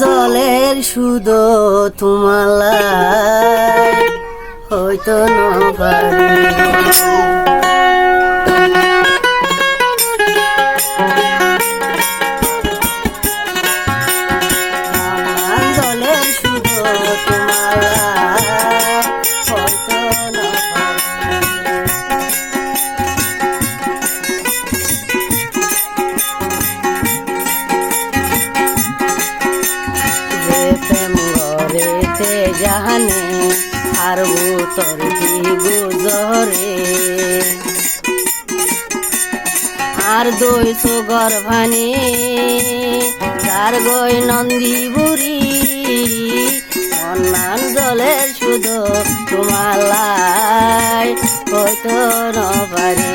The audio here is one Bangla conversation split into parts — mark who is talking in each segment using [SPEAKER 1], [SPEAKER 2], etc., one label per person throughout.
[SPEAKER 1] জলের শুধু তোমার হয়তো নপারি জলের শুধু তোমার হয়তো তে জাহানে আর ভূতর কি গুজরে আর দই সুগর ভানি তার গই নন্দী বুড়ি অন্যান জলের শুধু তোমার লাই হয়তো নপারি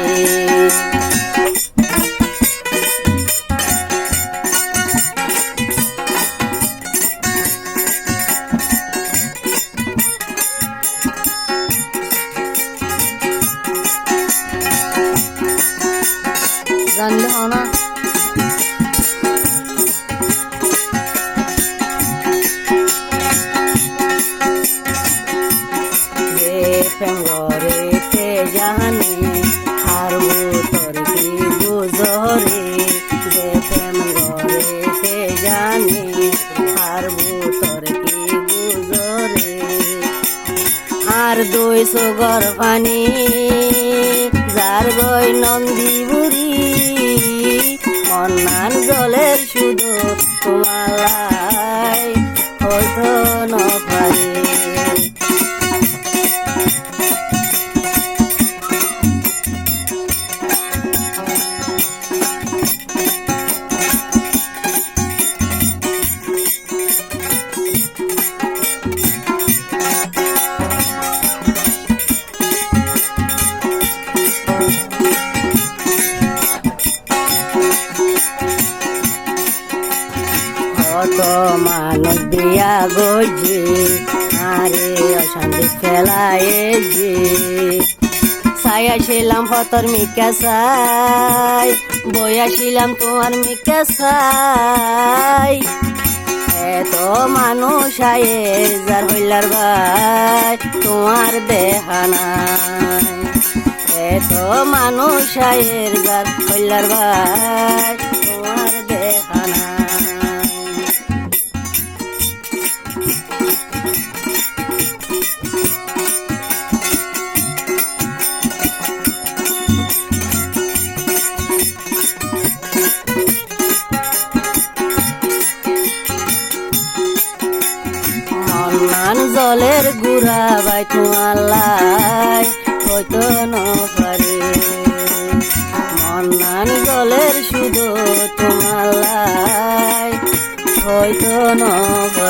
[SPEAKER 1] জানলে না তে জানে আর ভূতর কি গুজরে যে প্রেম গড়েতে জানে আর ভূতর কি গুজরে আর দুই সুগর পানি যার গই নন্দী বুড়ি মন্নান জলের শুধু তোমার হয়তো নপারি কত মানুষ দিয়া গজি আরে অশান্তি ফেলায় যে ছায়াছিলাম ফতর মিকা চাই বইয়াছিলাম তোমার মিকা চাই এত মানুষ আয়ে যার হইলার ভাই তোমার দেহা নাই এত মানুষ আয়ের যার হইলার ভাই তোমার দেহা নাই মন্নান জলের গুড়া বাই তোমার লাই হয়তো নপারি মন্নান জলের শুধু তোমার লাই হয়তো নপারি।